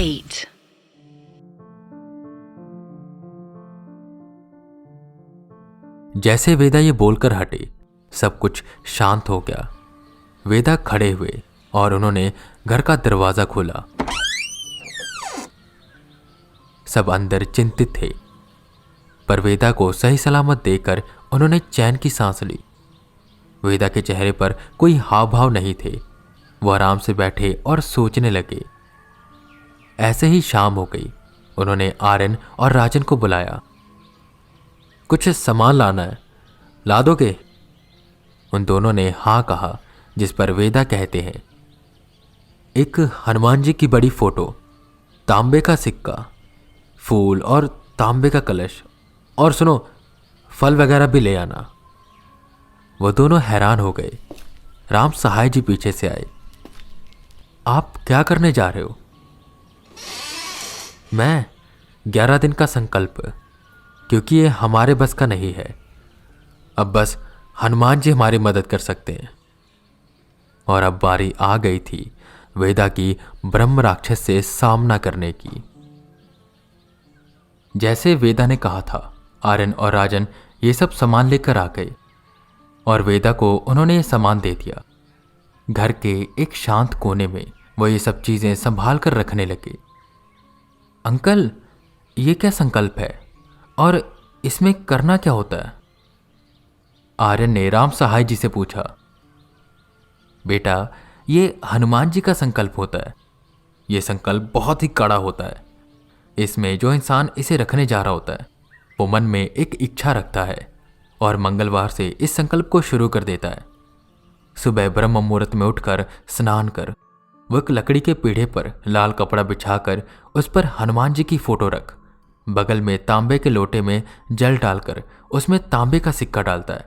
8. जैसे वेदा ये बोलकर हटे, सब कुछ शांत हो गया। वेदा खड़े हुए और उन्होंने घर का दरवाजा खोला। सब अंदर चिंतित थे, पर वेदा को सही सलामत देखकर उन्होंने चैन की सांस ली। वेदा के चेहरे पर कोई हाव भाव नहीं थे। वो आराम से बैठे और सोचने लगे। ऐसे ही शाम हो गई। उन्होंने आर्यन और राजन को बुलाया। कुछ सामान लाना है, ला दोगे? उन दोनों ने हाँ कहा, जिस पर वेदा कहते हैं, एक हनुमान जी की बड़ी फोटो, तांबे का सिक्का, फूल और तांबे का कलश, और सुनो, फल वगैरह भी ले आना। वो दोनों हैरान हो गए। राम सहाय जी पीछे से आए। आप क्या करने जा रहे हो? मैं 11 दिन का संकल्प, क्योंकि ये हमारे बस का नहीं है। अब बस हनुमान जी हमारी मदद कर सकते हैं। और अब बारी आ गई थी वेदा की ब्रह्म राक्षस से सामना करने की। जैसे वेदा ने कहा था, आर्यन और राजन ये सब सामान लेकर आ गए और वेदा को उन्होंने ये सामान दे दिया। घर के एक शांत कोने में वो ये सब चीजें संभाल कर रखने लगे। अंकल, ये क्या संकल्प है और इसमें करना क्या होता है? आर्यन ने राम सहाय जी से पूछा। बेटा, ये हनुमान जी का संकल्प होता है। ये संकल्प बहुत ही कड़ा होता है। इसमें जो इंसान इसे रखने जा रहा होता है वो मन में एक इच्छा रखता है और मंगलवार से इस संकल्प को शुरू कर देता है। सुबह ब्रह्म मुहूर्त में उठकर स्नान कर वो एक लकड़ी के पीढ़े पर लाल कपड़ा बिछाकर उस पर हनुमान जी की फोटो रख, बगल में तांबे के लोटे में जल डालकर उसमें तांबे का सिक्का डालता है।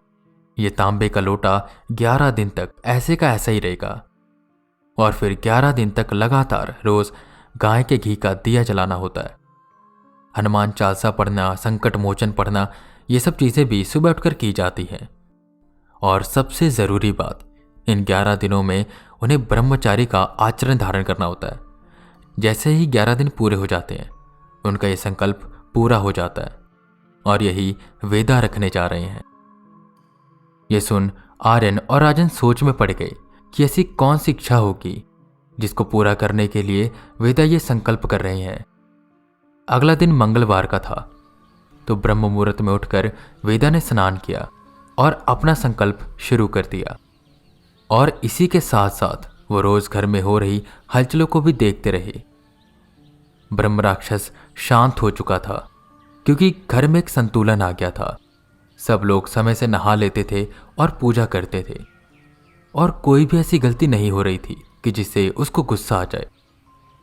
ये तांबे का लोटा 11 दिन तक ऐसे का ऐसा ही रहेगा और फिर 11 दिन तक लगातार रोज गाय के घी का दिया जलाना होता है। हनुमान चालीसा पढ़ना, संकट मोचन पढ़ना, ये सब चीजें भी सुबह उठकर की जाती हैं। और सबसे जरूरी बात, इन 11 दिनों में उन्हें ब्रह्मचारी का आचरण धारण करना होता है। जैसे ही 11 दिन पूरे हो जाते हैं उनका ये संकल्प पूरा हो जाता है और यही वेदा रखने जा रहे हैं। ये सुन आर्यन और राजन सोच में पड़ गए कि ऐसी कौन सी इच्छा होगी जिसको पूरा करने के लिए वेदा ये संकल्प कर रहे हैं। अगला दिन मंगलवार का था, तो ब्रह्म मुहूर्त में उठकर वेदा ने स्नान किया और अपना संकल्प शुरू कर दिया। और इसी के साथ साथ वो रोज घर में हो रही हलचलों को भी देखते रहे। ब्रह्म राक्षस शांत हो चुका था क्योंकि घर में एक संतुलन आ गया था। सब लोग समय से नहा लेते थे और पूजा करते थे और कोई भी ऐसी गलती नहीं हो रही थी कि जिससे उसको गुस्सा आ जाए।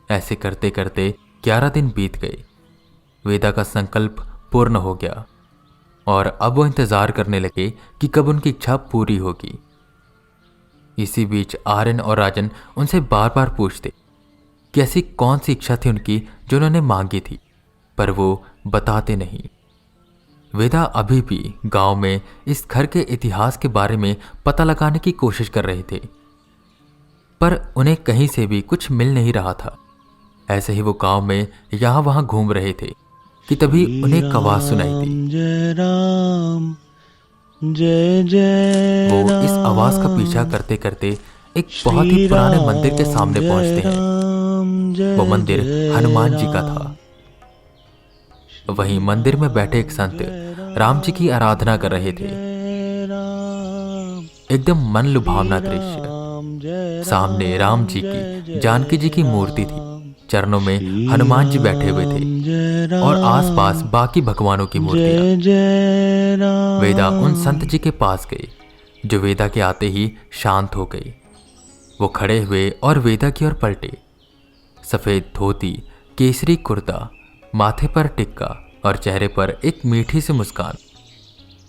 ऐसे करते करते 11 दिन बीत गए। वेदा का संकल्प पूर्ण हो गया और अब वो इंतजार करने लगे कि कब उनकी इच्छा पूरी होगी। इसी बीच आर्यन और राजन उनसे बार बार पूछते कि ऐसी कौन सी इच्छा थी उनकी जो उन्होंने मांगी थी, पर वो बताते नहीं। वेदा अभी भी गांव में इस घर के इतिहास के बारे में पता लगाने की कोशिश कर रहे थे, पर उन्हें कहीं से भी कुछ मिल नहीं रहा था। ऐसे ही वो गांव में यहां वहां घूम रहे थे कि तभी उन्हें एक आवाज सुनाई दी। जय राम, जय जय वो इस आवाज का पीछा करते करते एक बहुत ही पुराने मंदिर के सामने पहुंचते हैं। वो मंदिर हनुमान जी का था। वहीं मंदिर में बैठे एक संत राम जी की आराधना कर रहे थे। एकदम मन लुभावना दृश्य। सामने राम जी की, जानकी जी की मूर्ति थी। चरणों में हनुमान जी बैठे हुए थे और आसपास बाकी भगवानों की मूर्तियां। वेदा उन संत जी के पास गई, जो वेदा के आते ही शांत हो गई। वो खड़े हुए और वेदा की ओर पलटे। सफेद धोती, केसरी कुर्ता, माथे पर टिक्का और चेहरे पर एक मीठी सी मुस्कान।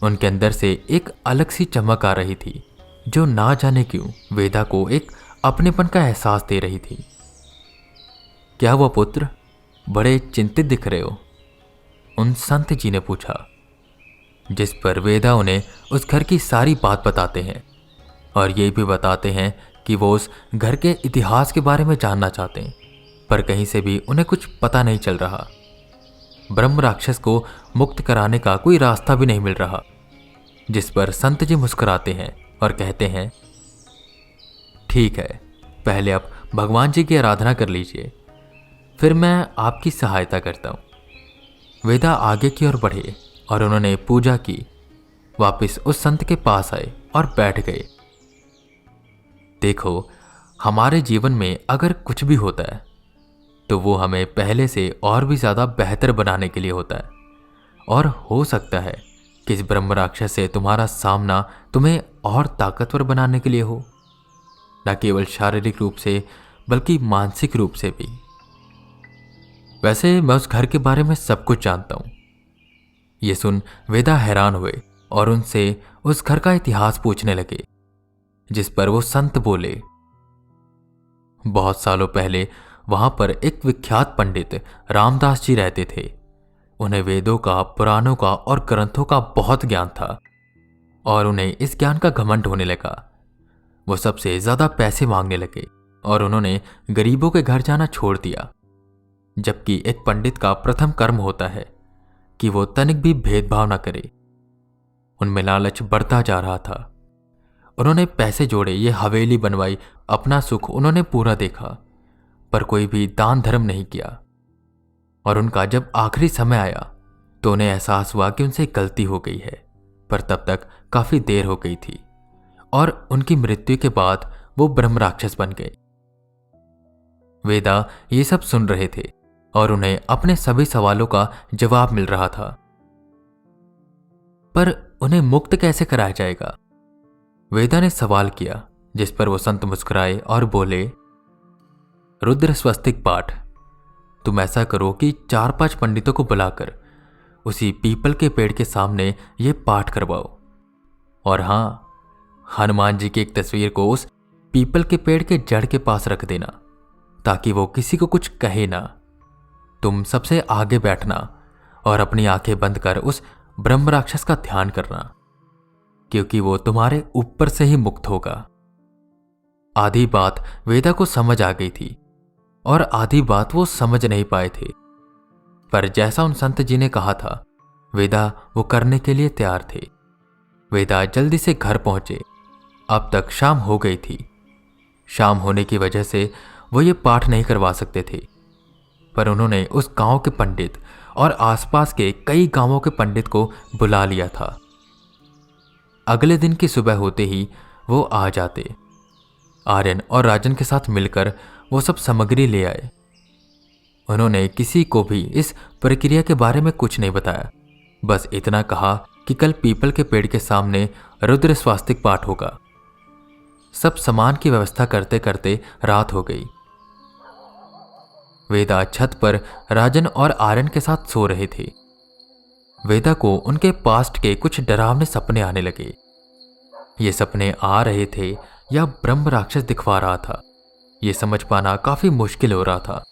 उनके अंदर से एक अलग सी चमक आ रही थी, जो ना जाने क्यों वेदा को एक अपनेपन का एहसास दे रही थी। क्या हुआ पुत्र, बड़े चिंतित दिख रहे हो? उन संत जी ने पूछा। जिस पर वेदा उन्हें उस घर की सारी बात बताते हैं और ये भी बताते हैं कि वो उस घर के इतिहास के बारे में जानना चाहते हैं। पर कहीं से भी उन्हें कुछ पता नहीं चल रहा। ब्रह्म राक्षस को मुक्त कराने का कोई रास्ता भी नहीं मिल रहा। जिस पर संत जी मुस्कुराते हैं और कहते हैं, ठीक है, पहले आप भगवान जी की आराधना कर लीजिए, फिर मैं आपकी सहायता करता हूं। वेदा आगे की ओर बढ़े और उन्होंने पूजा की, वापस उस संत के पास आए और बैठ गए। देखो, हमारे जीवन में अगर कुछ भी होता है तो वो हमें पहले से और भी ज़्यादा बेहतर बनाने के लिए होता है। और हो सकता है कि इस ब्रह्म राक्षस से तुम्हारा सामना तुम्हें और ताकतवर बनाने के लिए हो, न केवल शारीरिक रूप से बल्कि मानसिक रूप से भी। वैसे मैं उस घर के बारे में सब कुछ जानता हूं। ये सुन वेदा हैरान हुए और उनसे उस घर का इतिहास पूछने लगे, जिस पर वो संत बोले, बहुत सालों पहले वहां पर एक विख्यात पंडित रामदास जी रहते थे। उन्हें वेदों का, पुराणों का और ग्रंथों का बहुत ज्ञान था और उन्हें इस ज्ञान का घमंड होने लगा। वो सबसे ज्यादा पैसे मांगने लगे और उन्होंने गरीबों के घर जाना छोड़ दिया। जबकि एक पंडित का प्रथम कर्म होता है कि वो तनिक भी भेदभाव न करे। उनमें लालच बढ़ता जा रहा था। उन्होंने पैसे जोड़े, ये हवेली बनवाई, अपना सुख उन्होंने पूरा देखा, पर कोई भी दान धर्म नहीं किया। और उनका जब आखिरी समय आया तो उन्हें एहसास हुआ कि उनसे गलती हो गई है, पर तब तक काफी देर हो गई थी और उनकी मृत्यु के बाद वो ब्रह्म राक्षस बन गए। वेदा ये सब सुन रहे थे और उन्हें अपने सभी सवालों का जवाब मिल रहा था। पर उन्हें मुक्त कैसे कराया जाएगा? वेदा ने सवाल किया, जिस पर वो संत मुस्कुराए और बोले, रुद्र स्वस्तिक पाठ। तुम ऐसा करो कि 4-5 पंडितों को बुलाकर उसी पीपल के पेड़ के सामने ये पाठ करवाओ। और हां, हनुमान जी की एक तस्वीर को उस पीपल के पेड़ के जड़ के पास रख देना, ताकि वो किसी को कुछ कहे ना। तुम सबसे आगे बैठना और अपनी आंखें बंद कर उस ब्रह्म राक्षस का ध्यान करना, क्योंकि वो तुम्हारे ऊपर से ही मुक्त होगा। आधी बात वेदा को समझ आ गई थी और आधी बात वो समझ नहीं पाए थे, पर जैसा उन संत जी ने कहा था, वेदा वो करने के लिए तैयार थे। वेदा जल्दी से घर पहुंचे। अब तक शाम हो गई थी। शाम होने की वजह से वो ये पाठ नहीं करवा सकते थे, पर उन्होंने उस गांव के पंडित और आसपास के कई गांवों के पंडित को बुला लिया था। अगले दिन की सुबह होते ही वो आ जाते। आर्यन और राजन के साथ मिलकर वो सब सामग्री ले आए। उन्होंने किसी को भी इस प्रक्रिया के बारे में कुछ नहीं बताया, बस इतना कहा कि कल पीपल के पेड़ के सामने रुद्र स्वास्तिक पाठ होगा। सब सामान की व्यवस्था करते करते रात हो गई। वेदा छत पर राजन और आर्यन के साथ सो रहे थे। वेदा को उनके पास्ट के कुछ डरावने सपने आने लगे। ये सपने आ रहे थे या ब्रह्म राक्षस दिखवा रहा था, ये समझ पाना काफी मुश्किल हो रहा था।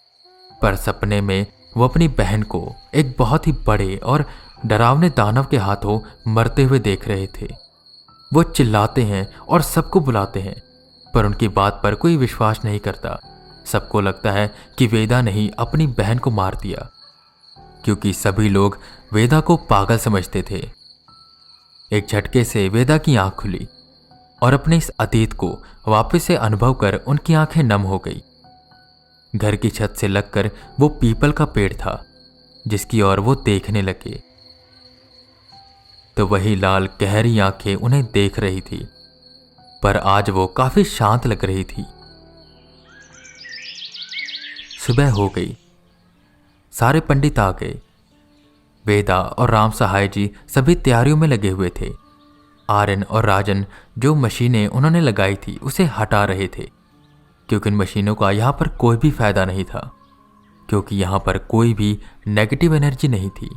पर सपने में वो अपनी बहन को एक बहुत ही बड़े और डरावने दानव के हाथों मरते हुए देख रहे थे। वो चिल्लाते हैं और सबको बुलाते हैं, पर उनकी बात पर कोई विश्वास नहीं करता। सबको लगता है कि वेदा ने ही अपनी बहन को मार दिया, क्योंकि सभी लोग वेदा को पागल समझते थे। एक झटके से वेदा की आंख खुली और अपने इस अतीत को वापस से अनुभव कर उनकी आंखें नम हो गई। घर की छत से लगकर वो पीपल का पेड़ था, जिसकी ओर वो देखने लगे तो वही लाल गहरी आंखें उन्हें देख रही थी, पर आज वो काफी शांत लग रही थी। सुबह हो गई। सारे पंडित आ गए। वेदा और राम सहाय जी सभी तैयारियों में लगे हुए थे। आर्यन और राजन जो मशीनें उन्होंने लगाई थी उसे हटा रहे थे, क्योंकि इन मशीनों का यहाँ पर कोई भी फायदा नहीं था, क्योंकि यहाँ पर कोई भी नेगेटिव एनर्जी नहीं थी।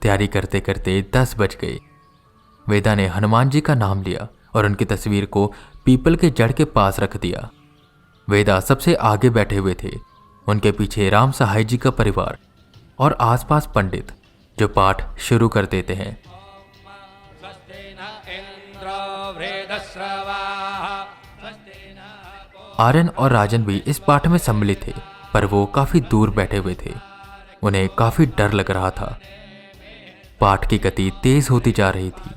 तैयारी करते करते 10 बज गए। वेदा ने हनुमान जी का नाम लिया और उनकी तस्वीर को पीपल के जड़ के पास रख दिया। वेदा सबसे आगे बैठे हुए थे, उनके पीछे राम सहाय जी का परिवार और आसपास पंडित, जो पाठ शुरू कर देते हैं। आर्यन और राजन भी इस पाठ में सम्मिलित थे, पर वो काफी दूर बैठे हुए थे। उन्हें काफी डर लग रहा था। पाठ की गति तेज होती जा रही थी।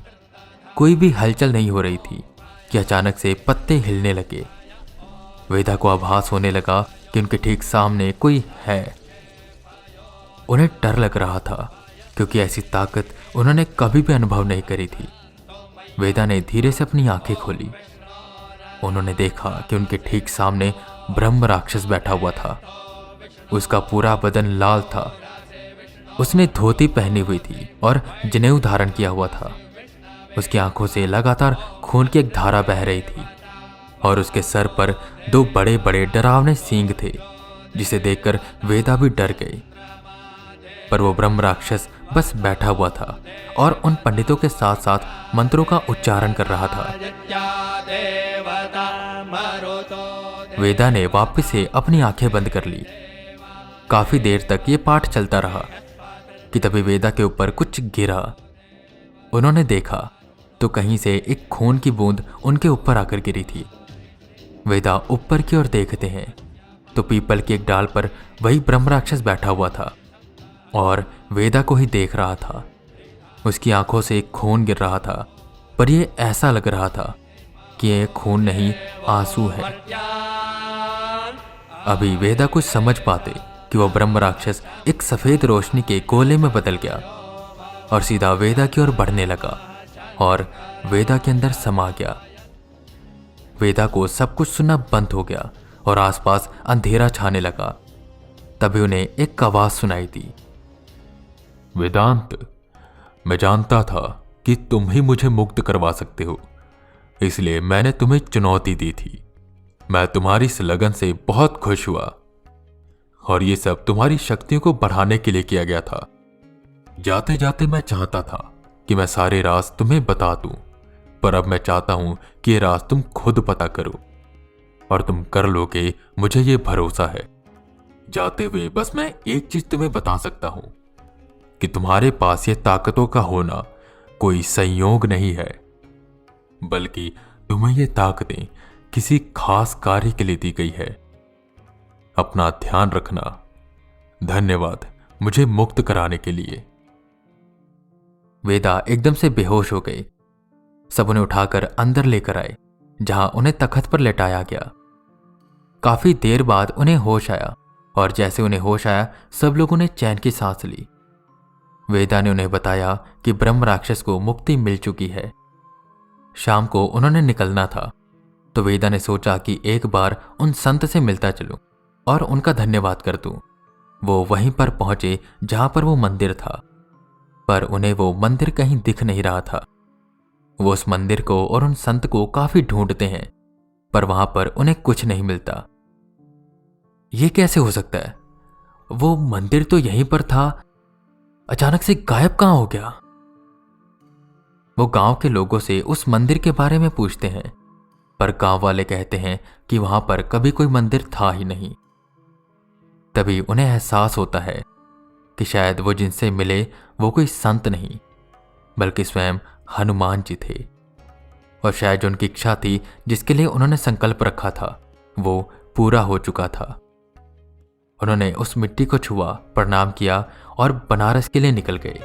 कोई भी हलचल नहीं हो रही थी कि अचानक से पत्ते हिलने लगे। वेदा को आभास होने लगा कि उनके ठीक सामने कोई है। उन्हें डर लग रहा था, क्योंकि ऐसी ताकत उन्होंने कभी भी अनुभव नहीं करी थी। वेदा ने धीरे से अपनी आंखें खोली। उन्होंने देखा कि उनके ठीक सामने ब्रह्म राक्षस बैठा हुआ था। उसका पूरा बदन लाल था। उसने धोती पहनी हुई थी और जनेऊ धारण किया हुआ था। उसकी आंखों से लगातार खून की एक धारा बह रही थी और उसके सर पर 2 बड़े बड़े डरावने सींग थे, जिसे देखकर वेदा भी डर गई। पर वो ब्रह्म राक्षस बस बैठा हुआ था और उन पंडितों के साथ साथ मंत्रों का उच्चारण कर रहा था। वेदा ने वापस से अपनी आंखें बंद कर ली। काफी देर तक ये पाठ चलता रहा कि तभी वेदा के ऊपर कुछ गिरा। उन्होंने देखा तो कहीं से एक खून की बूंद उनके ऊपर आकर गिरी थी। वेदा ऊपर की ओर देखते हैं तो पीपल की एक डाल पर वही ब्रह्म राक्षस बैठा हुआ था और वेदा को ही देख रहा था। उसकी आंखों से खून गिर रहा था, पर यह ऐसा लग रहा था कि यह खून नहीं, आंसू है। अभी वेदा कुछ समझ पाते कि वह ब्रह्म राक्षस एक सफेद रोशनी के गोले में बदल गया और सीधा वेदा की ओर बढ़ने लगा और वेदा के अंदर समा गया। वेदा को सब कुछ सुनना बंद हो गया और आसपास अंधेरा छाने लगा। तभी उन्हें एक आवाज सुनाई दी। वेदांत, मैं जानता था कि तुम ही मुझे मुक्त करवा सकते हो, इसलिए मैंने तुम्हें चुनौती दी थी। मैं तुम्हारी इस लगन से बहुत खुश हुआ और ये सब तुम्हारी शक्तियों को बढ़ाने के लिए किया गया था। जाते जाते मैं चाहता था कि मैं सारे राज तुम्हें बता दूं, पर अब मैं चाहता हूं कि ये राज तुम खुद पता करो और तुम कर लोगे, मुझे ये भरोसा है। जाते हुए बस मैं एक चीज तुम्हें बता सकता हूं कि तुम्हारे पास ये ताकतों का होना कोई संयोग नहीं है, बल्कि तुम्हें ये ताकतें किसी खास कार्य के लिए दी गई है। अपना ध्यान रखना। धन्यवाद मुझे मुक्त कराने के लिए। वेदा एकदम से बेहोश हो गए। सब उन्हें उठाकर अंदर लेकर आए, जहां उन्हें तख्त पर लेटाया गया। काफी देर बाद उन्हें होश आया और जैसे उन्हें होश आया, सब लोगों ने चैन की सांस ली। वेदा ने उन्हें बताया कि ब्रह्म राक्षस को मुक्ति मिल चुकी है। शाम को उन्होंने निकलना था, तो वेदा ने सोचा कि एक बार उन संत से मिलता चलूं और उनका धन्यवाद कर दूं। वो वहीं पर पहुंचे जहां पर वो मंदिर था, पर उन्हें वो मंदिर कहीं दिख नहीं रहा था। वो उस मंदिर को और उन संत को काफी ढूंढते हैं, पर वहां पर उन्हें कुछ नहीं मिलता। ये कैसे हो सकता है? वो मंदिर तो यहीं पर था, अचानक से गायब कहां हो गया? वो गांव के लोगों से उस मंदिर के बारे में पूछते हैं, पर गांव वाले कहते हैं कि वहां पर कभी कोई मंदिर था ही नहीं। तभी उन्हें एहसास होता है कि शायद वो जिनसे मिले वो कोई संत नहीं, बल्कि स्वयं हनुमान जी थे। और शायद जो उनकी इच्छा थी, जिसके लिए उन्होंने संकल्प रखा था, वो पूरा हो चुका था। उन्होंने उस मिट्टी को छुआ, प्रणाम किया और बनारस के लिए निकल गए।